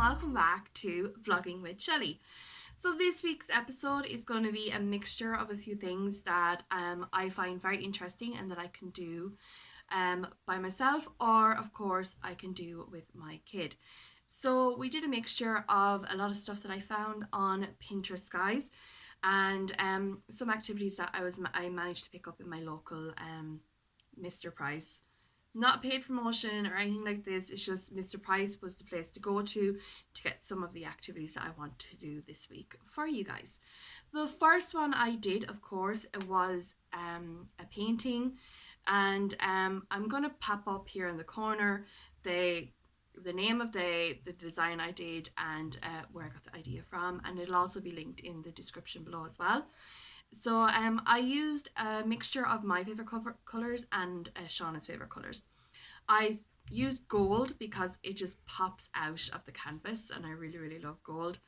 welcome back to Vlogging with Shelly. So this week's episode is going to be a mixture of a few things that I find very interesting and that I can do by myself, or of course I can do with my kid. So we did a mixture of a lot of stuff that I found on Pinterest, guys, and some activities that I managed to pick up in my local Mr. Price. Not a paid promotion or anything like this, it's just Mr. Price was the place to go to get some of the activities that I want to do this week for you guys. The first one I did, of course, it was a painting, and I'm going to pop up here in the corner the name of the design I did and where I got the idea from, and it'll also be linked in the description below as well. So I used a mixture of my favourite colours and Shauna's favourite colours. I used gold because it just pops out of the canvas, and I really love gold.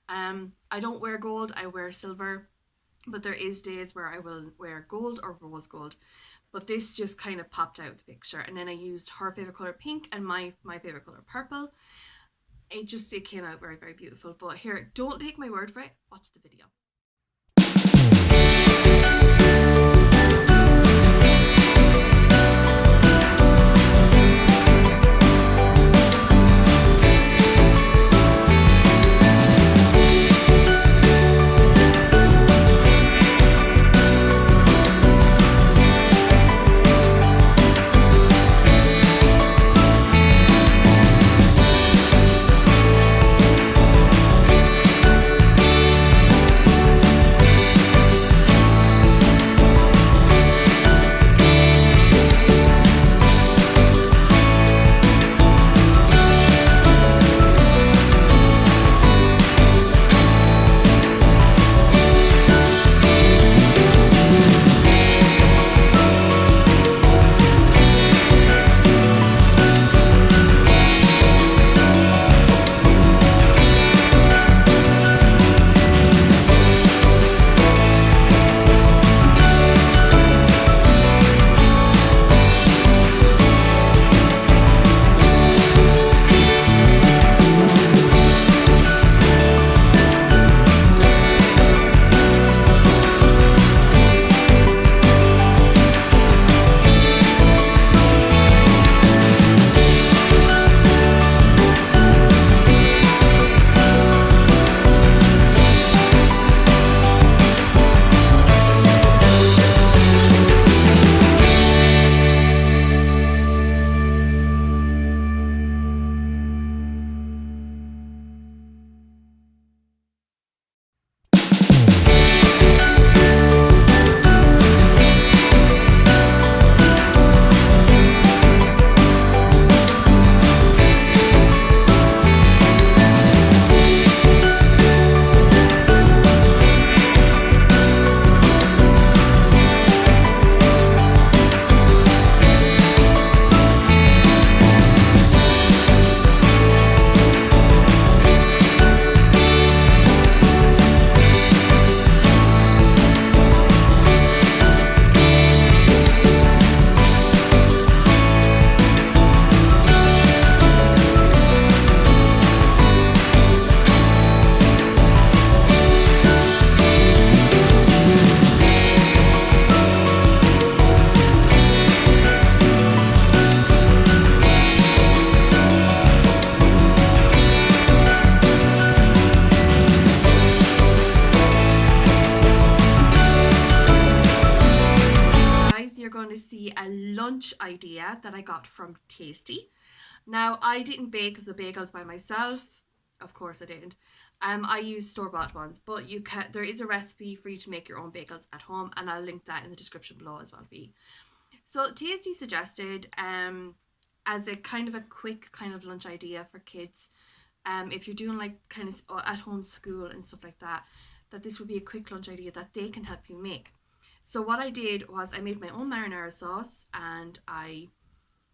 I don't wear gold, I wear silver, but there is days where I will wear gold or rose gold. But this just kind of popped out of the picture. And then I used her favourite colour pink and my favourite colour purple. It came out very beautiful. But here, don't take my word for it, watch the video. Going to see a lunch idea that I got from Tasty. Now, I didn't bake the bagels by myself. Of course I didn't. I used store-bought ones, but there is a recipe for you to make your own bagels at home, and I'll link that in the description below as well for you. So Tasty suggested as a kind of a quick kind of lunch idea for kids, if you're doing like kind of at home school and stuff like that, that this would be a quick lunch idea that they can help you make. So what I did was I made my own marinara sauce, and I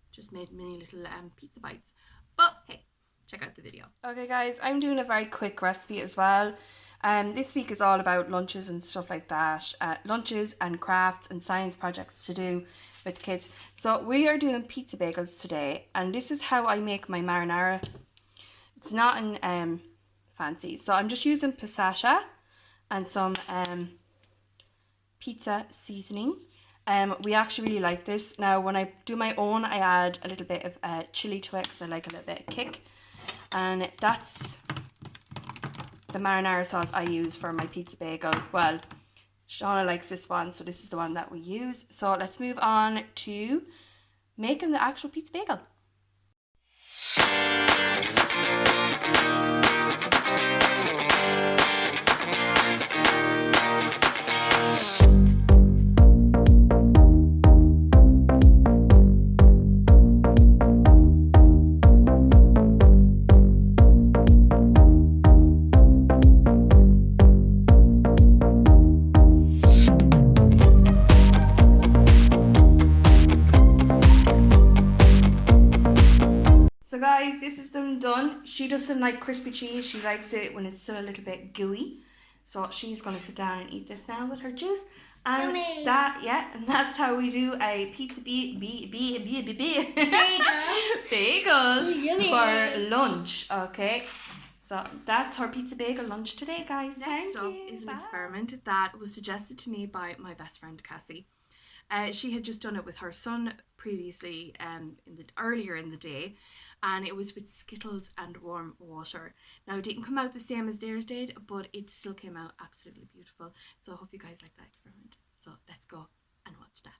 just made mini little pizza bites. But hey, check out the video. Okay guys, I'm doing a very quick recipe as well. This week is all about lunches and stuff like that. Lunches and crafts and science projects to do with kids. So we are doing pizza bagels today, and this is how I make my marinara. It's not in fancy. So I'm just using passata and some pizza seasoning. We actually really like this. Now when I do my own, I add a little bit of chili to it because I like a little bit of kick. And that's the marinara sauce I use for my pizza bagel. Well, Shauna likes this one, so this is the one that we use. So let's move on to making the actual pizza bagel. So guys, this is them done. She doesn't like crispy cheese. She likes it when it's still a little bit gooey. So she's going to sit down and eat this now with her juice. And Yummy. and that's how we do a pizza bagel Yummy. for lunch. Okay, so that's our pizza bagel lunch today, guys. Next up is an experiment that was suggested to me by my best friend Cassie. She had just done it with her son previously earlier in the day, and it was with Skittles and warm water. Now, it didn't come out the same as theirs did, but it still came out absolutely beautiful. So I hope you guys like that experiment. So let's go and watch that.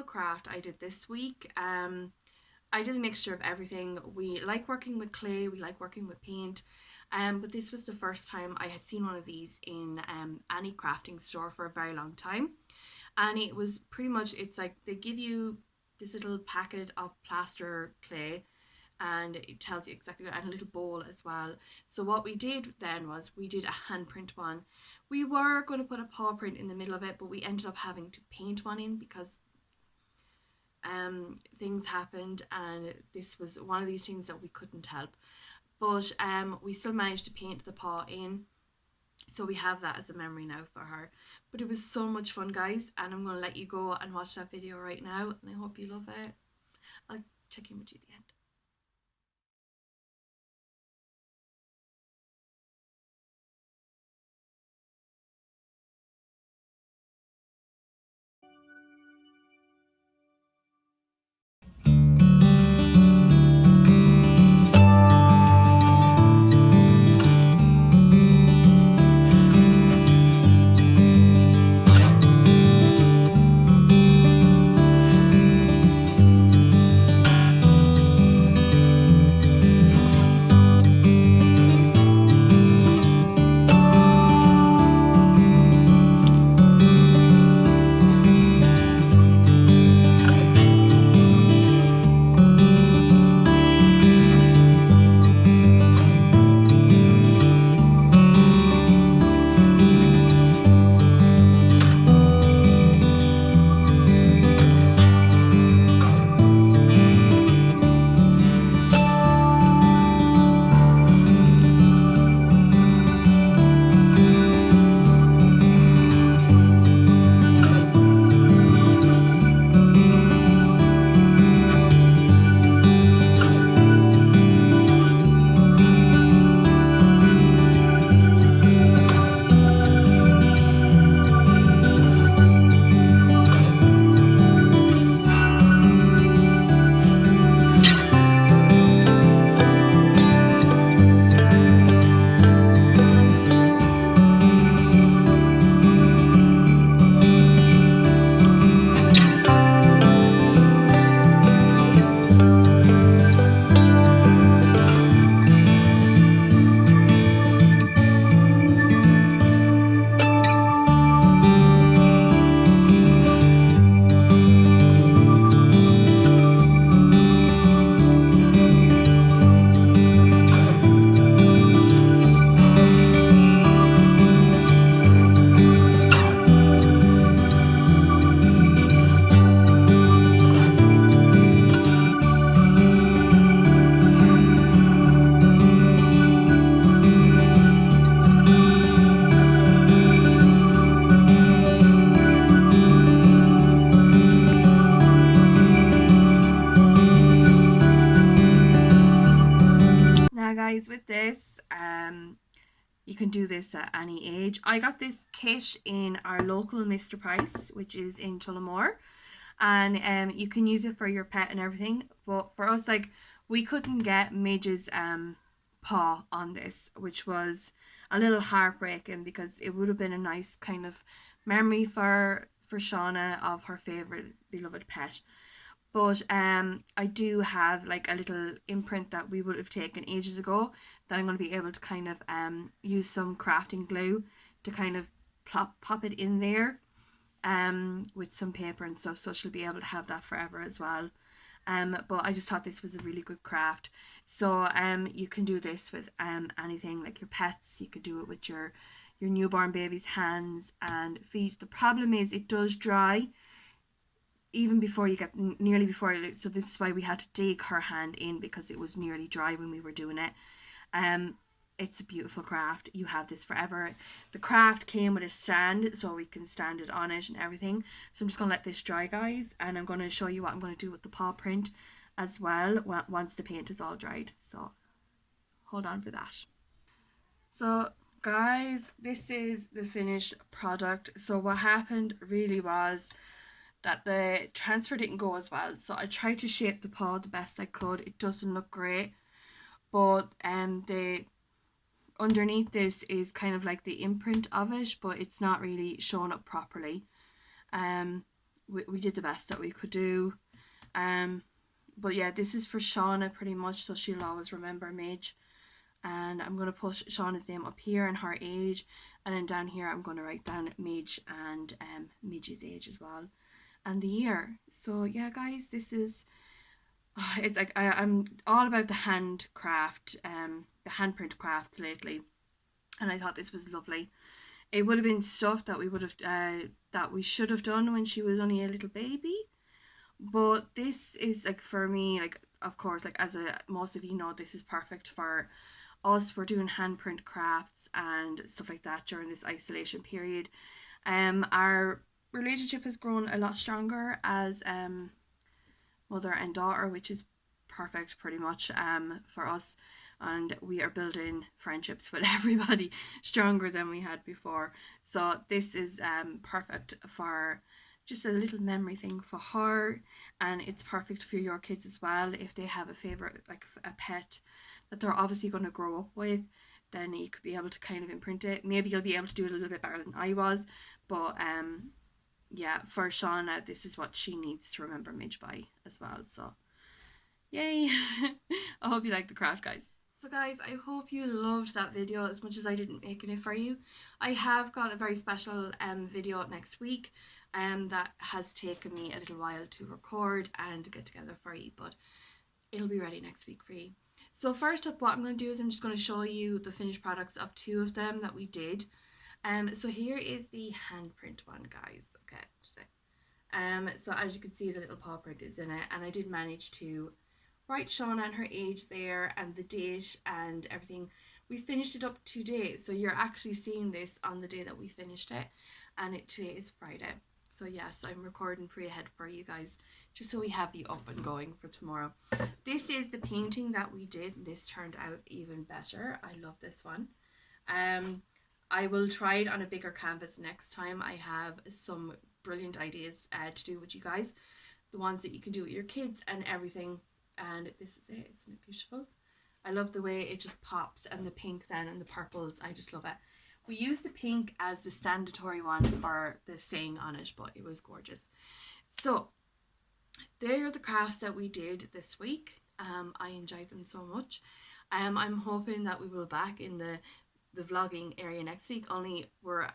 Craft I did this week. I did a mixture of everything. We like working with clay, we like working with paint, but this was the first time I had seen one of these in any crafting store for a very long time, and it was pretty much, it's like they give you this little packet of plaster clay and it tells you exactly, and a little bowl as well. So what we did then was we did a handprint one. We were going to put a paw print in the middle of it, but we ended up having to paint one in because things happened, and this was one of these things that we couldn't help, but we still managed to paint the paw in, so we have that as a memory now for her. But it was so much fun, guys, and I'm going to let you go and watch that video right now, and I hope you love it. I'll check in with you at the end. guys, with this, you can do this at any age. I got this kit in our local Mr. Price, which is in Tullamore, and you can use it for your pet and everything. But for us, like, we couldn't get Midge's paw on this, which was a little heartbreaking because it would have been a nice kind of memory for Shauna of her favorite beloved pet. But I do have like a little imprint that we would have taken ages ago that I'm going to be able to kind of use some crafting glue to kind of pop it in there with some paper and stuff, so she'll be able to have that forever as well. But I just thought this was a really good craft. So you can do this with anything, like your pets. You could do it with your newborn baby's hands and feet. The problem is it does dry even before you get nearly before, so this is why we had to dig her hand in, because it was nearly dry when we were doing it. It's a beautiful craft. You have this forever. The craft came with a stand, so we can stand it on it and everything. So I'm just going to let this dry, guys, and I'm going to show you what I'm going to do with the paw print as well once the paint is all dried. So hold on for that. So guys, this is the finished product. So what happened really was that the transfer didn't go as well, so I tried to shape the paw the best I could. It doesn't look great, but the underneath this is kind of like the imprint of it, but it's not really showing up properly. We did the best that we could do. But yeah, this is for Shauna pretty much, so she'll always remember Midge. And I'm going to put Shauna's name up here and her age, and then down here I'm going to write down Midge and Midge's age as well, and the year. So yeah, guys, this is it's like I'm all about the handcraft, the handprint crafts lately, and I thought this was lovely. It would have been stuff that we would have that we should have done when she was only a little baby, but this is like, for me, like, of course, like, as most of you know, this is perfect for us. We're doing handprint crafts and stuff like that during this isolation period. Our relationship has grown a lot stronger as mother and daughter, which is perfect pretty much for us, and we are building friendships with everybody stronger than we had before. So this is perfect for just a little memory thing for her, and it's perfect for your kids as well. If they have a favorite, like a pet that they're obviously going to grow up with, then you could be able to kind of imprint it. Maybe you'll be able to do it a little bit better than I was, but yeah, for Shauna, this is what she needs to remember Midge by as well. So yay. I hope you like the craft, guys. So guys, I hope you loved that video as much as I didn't making it for you. I have got a very special video next week that has taken me a little while to record and get together for you, but it'll be ready next week for you. So first up, what I'm going to do is I'm just going to show you the finished products of 2 of them that we did. So here is the handprint one, guys. Okay. So as you can see, the little paw print is in it, and I did manage to write Shauna and her age there and the date and everything. We finished it up today, so you're actually seeing this on the day that we finished it, and today is Friday. So yes, I'm recording pre-ahead for you guys, just so we have you up and going for tomorrow. This is the painting that we did. This turned out even better. I love this one. I will try it on a bigger canvas next time. I have some brilliant ideas to do with you guys, the ones that you can do with your kids and everything. And this is it. Isn't it beautiful? I love the way it just pops, and the pink then and the purples. I just love it. We used the pink as the standatory one for the saying on it, but it was gorgeous. So there are the crafts that we did this week. I enjoyed them so much. I'm hoping that we will be back in the vlogging area next week, only we're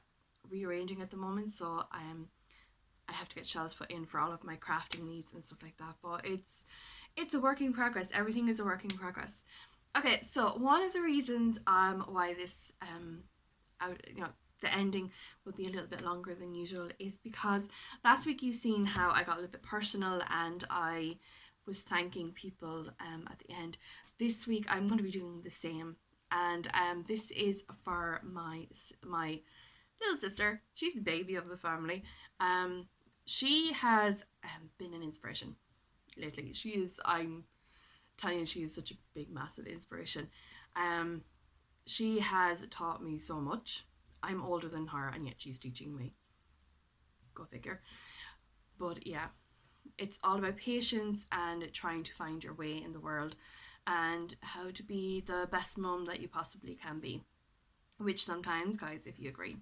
rearranging at the moment, so I have to get shelves put in for all of my crafting needs and stuff like that, but it's a work in progress. Everything is a work in progress. Okay, so one of the reasons why this the ending will be a little bit longer than usual is because last week you've seen how I got a little bit personal and I was thanking people at the end. This week I'm going to be doing the same, and this is for my little sister. She's the baby of the family. She has been an inspiration lately. I'm telling you, she is such a big, massive inspiration. She has taught me so much. I'm older than her and yet she's teaching me. Go figure. But yeah, it's all about patience and trying to find your way in the world and how to be the best mum that you possibly can be. Which sometimes, guys, if you agree,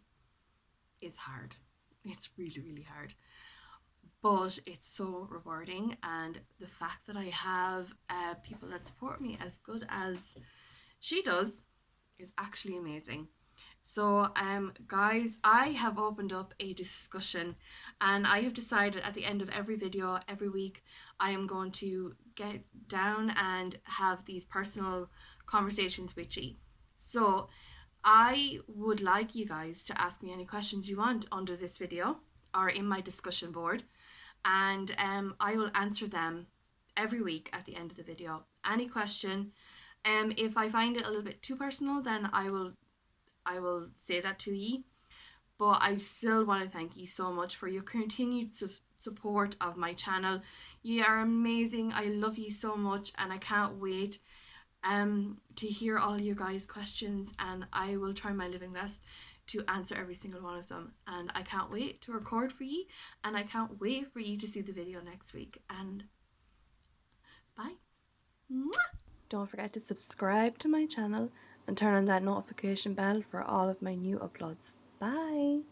is hard. It's really, really hard. But it's so rewarding, and the fact that I have people that support me as good as she does is actually amazing. So, guys, I have opened up a discussion, and I have decided at the end of every video, every week, I am going to get down and have these personal conversations with you. So, I would like you guys to ask me any questions you want under this video or in my discussion board, and I will answer them every week at the end of the video. Any question. If I find it a little bit too personal, then I will say that to you. But I still want to thank you so much for your continued support of my channel. You are amazing. I love you so much, and I can't wait to hear all you guys' questions, and I will try my living best to answer every single one of them. And I can't wait to record for you, and I can't wait for you to see the video next week. And bye. Mwah! Don't forget to subscribe to my channel and turn on that notification bell for all of my new uploads. Bye.